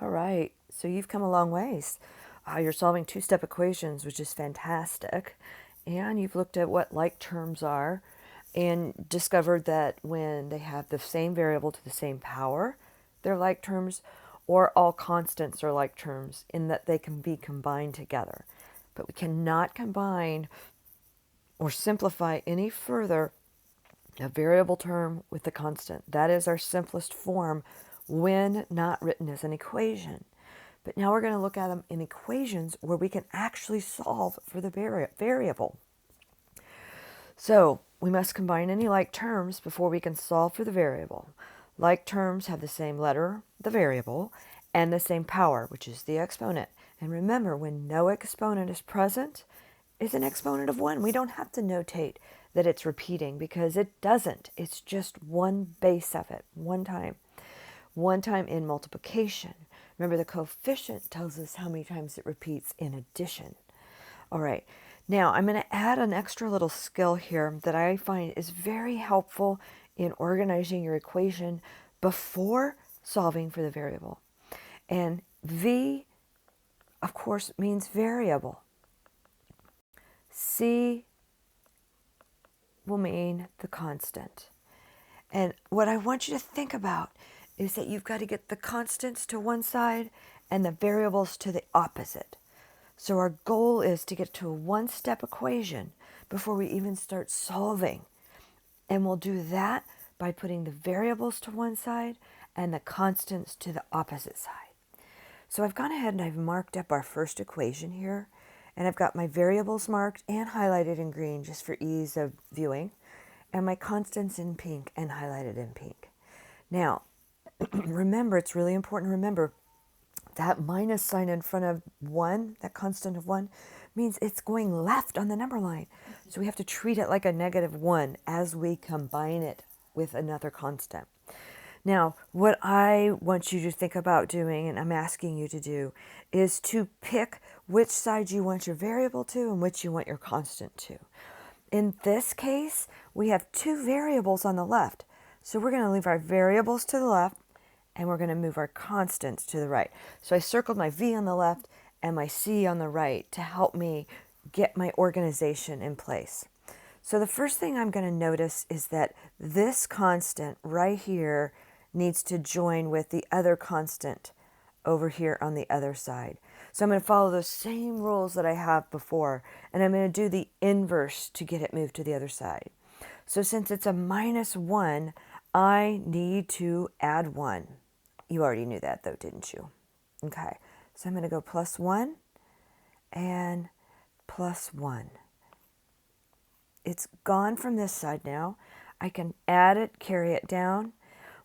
All right, so you've come a long ways. You're solving two-step equations, which is fantastic. And you've looked at what like terms are and discovered that when they have the same variable to the same power, they're like terms, or all constants are like terms in that they can be combined together. But we cannot combine or simplify any further a variable term with a constant. That is our simplest form when not written as an equation. But now we're going to look at them in equations where we can actually solve for the variable. So we must combine any like terms before we can solve for the variable. Like terms have the same letter, the variable, and the same power, which is the exponent. And remember, when no exponent is present, it's an exponent of 1. We don't have to notate that it's repeating because it doesn't. It's just one base of it, one time. One time in multiplication. Remember, the coefficient tells us how many times it repeats in addition. All right, now I'm going to add an extra little skill here that I find is very helpful in organizing your equation before solving for the variable. And V, of course, means variable. C will mean the constant. And what I want you to think about is that you've got to get the constants to one side and the variables to the opposite. So our goal is to get to a one-step equation before we even start solving. And we'll do that by putting the variables to one side and the constants to the opposite side. So I've gone ahead and I've marked up our first equation here. And I've got my variables marked and highlighted in green just for ease of viewing. And my constants in pink and highlighted in pink. Now, remember, it's really important to remember that minus sign in front of 1, that constant of 1, means it's going left on the number line. So we have to treat it like a -1 as we combine it with another constant. Now, what I want you to think about doing, and I'm asking you to do, is to pick which side you want your variable to and which you want your constant to. In this case, we have two variables on the left. So we're going to leave our variables to the left and we're going to move our constants to the right. So I circled my V on the left and my C on the right to help me get my organization in place. So the first thing I'm going to notice is that this constant right here needs to join with the other constant over here on the other side. So I'm going to follow those same rules that I have before, and I'm going to do the inverse to get it moved to the other side. So since it's a -1, I need to add 1. You already knew that though, didn't you? Okay, so I'm going to go +1 and +1. It's gone from this side now. I can add it, carry it down.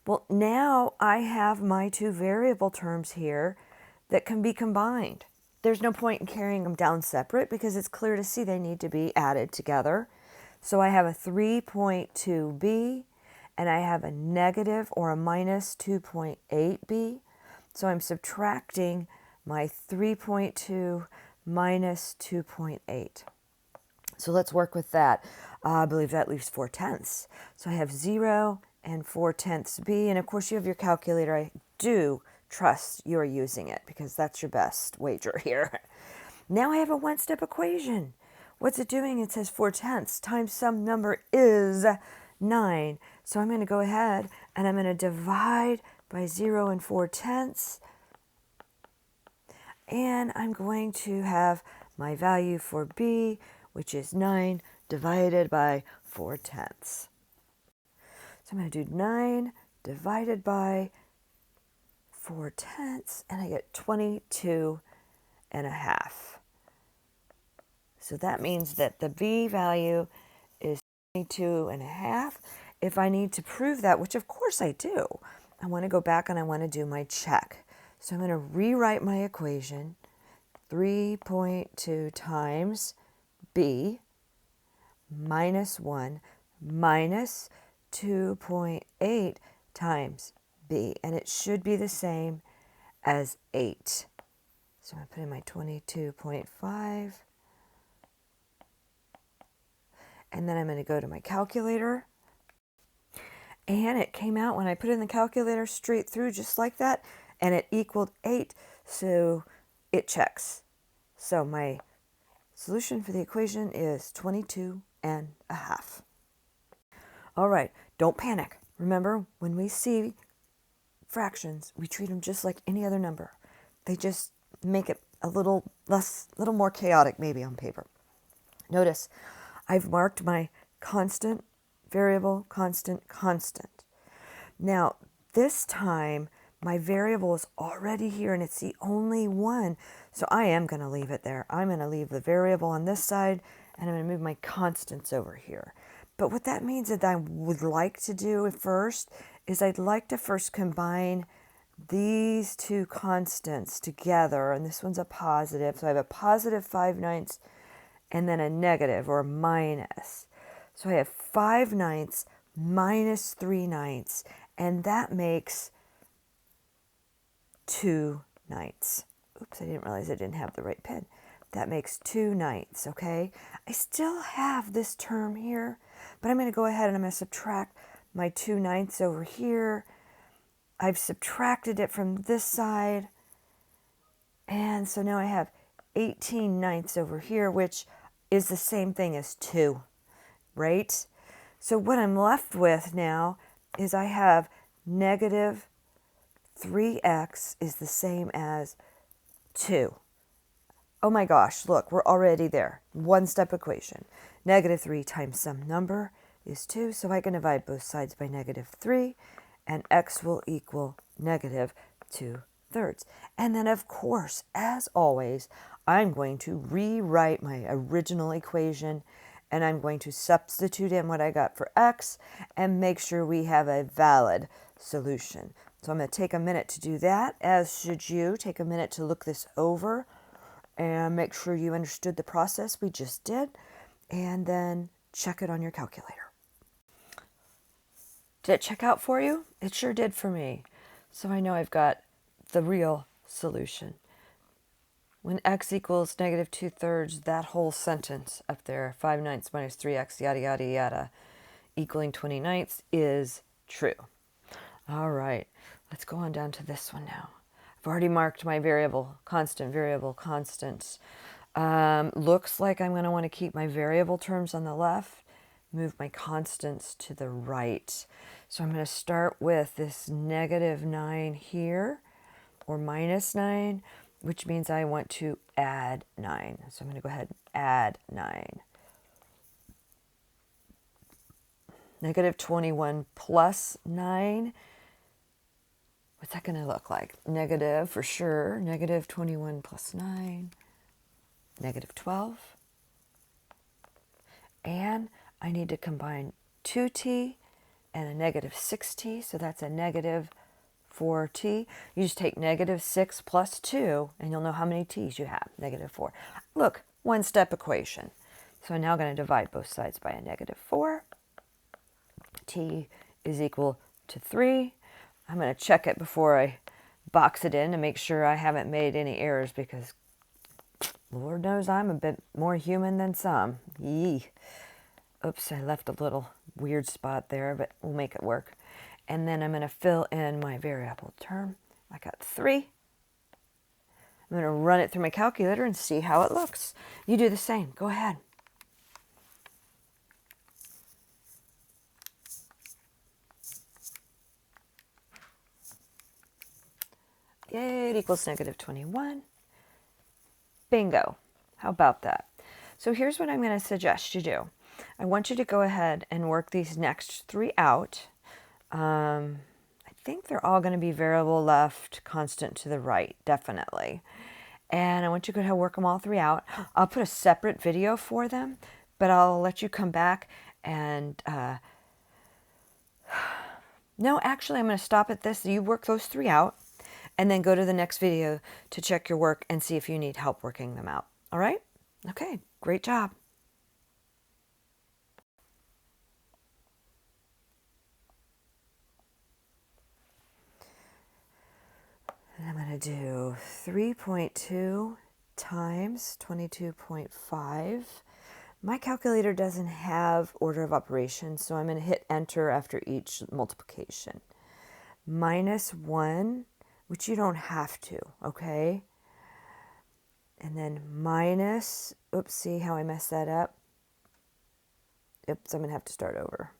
Well, now I have my two variable terms here that can be combined. There's no point in carrying them down separate because it's clear to see they need to be added together. So I have a 3.2b and I have a negative or a -2.8b. So I'm subtracting my 3.2 minus 2.8. So let's work with that. I believe that leaves 4/10. So I have 0 and 4/10 b. And of course you have your calculator. I do trust you're using it because that's your best wager here. Now I have a one-step equation. What's it doing? It says 4/10 times some number is 9. So I'm going to go ahead and I'm going to divide by 0 and 4/10. And I'm going to have my value for b, which is 9 divided by 4/10. So I'm going to do 9 divided by 4/10, and I get 22.5. So that means that the b value is 22.5. If I need to prove that, which of course I do, I want to go back and I want to do my check. So I'm going to rewrite my equation. 3.2 times b minus 1 minus 2.8 times b. And it should be the same as 8. So I'm going to put in my 22.5. And then I'm going to go to my calculator. And it came out when I put it in the calculator straight through just like that. and it equaled 8, so it checks. So my solution for the equation is 22 and a half. All right, don't panic. Remember, when we see fractions, we treat them just like any other number. They just make it a little more chaotic maybe on paper. Notice I've marked my constant, variable, constant, constant. Now, this time my variable is already here and it's the only one. So I am going to leave it there. I'm going to leave the variable on this side and I'm going to move my constants over here. But what that means that I would like to do first is I'd like to first combine these two constants together. And this one's a positive. So I have a positive 5/9 and then a negative or minus. So I have 5/9 minus 3/9. And that makes 2/9. Oops, I didn't realize I didn't have the right pen. That makes 2/9, okay? I still have this term here, but I'm going to go ahead and I'm going to subtract my 2/9 over here. I've subtracted it from this side, and so now I have 18/9 over here, which is the same thing as 2, right? So what I'm left with now is I have negative 3x is the same as 2. Oh my gosh, look, we're already there. One-step equation. Negative 3 times some number is 2, so I can divide both sides by negative 3, and x will equal negative 2/3. And then, of course, as always, I'm going to rewrite my original equation, and I'm going to substitute in what I got for x and make sure we have a valid solution. So I'm going to take a minute to do that, as should you. Take a minute to look this over and make sure you understood the process we just did, and then check it on your calculator. Did it check out for you? It sure did for me. So I know I've got the real solution. When x equals negative 2/3, that whole sentence up there, 5/9 minus 3x, yada, yada, yada, equaling 20/9 is true. All right, let's go on down to this one now. I've already marked my variable, constant, variable, constants. Looks like I'm going to want to keep my variable terms on the left, move my constants to the right. So I'm going to start with this negative 9 here, or minus 9, which means I want to add 9. So I'm going to go ahead and add 9. Negative 21 plus 9. What's that going to look like? Negative for sure. Negative 21 plus 9. Negative 12. And I need to combine 2t and a negative 6t. So that's a negative 4t. You just take negative 6 plus 2, and you'll know how many t's you have. Negative 4. Look, one-step equation. So I'm now going to divide both sides by a negative 4. T is equal to 3. I'm going to check it before I box it in to make sure I haven't made any errors, because Lord knows I'm a bit more human than some. Yee. Oops, I left a little weird spot there, but we'll make it work. And then I'm going to fill in my variable term. I got 3. I'm going to run it through my calculator and see how it looks. You do the same. Go ahead. Yay, it equals negative 21. Bingo. How about that? So here's what I'm going to suggest you do. I want you to go ahead and work these next 3 out. I think they're all going to be variable left, constant to the right, definitely. And I want you to go ahead and work them all 3 out. I'll put a separate video for them, but I'll let you come back and... No, actually, I'm going to stop at this. You work those 3 out, and then go to the next video to check your work and see if you need help working them out. All right? Okay, great job. And I'm going to do 3.2 times 22.5. My calculator doesn't have order of operations, so I'm going to hit enter after each multiplication. Minus 1 which you don't have to, okay? And then minus, oops, see how I messed that up? Oops, I'm going to have to start over.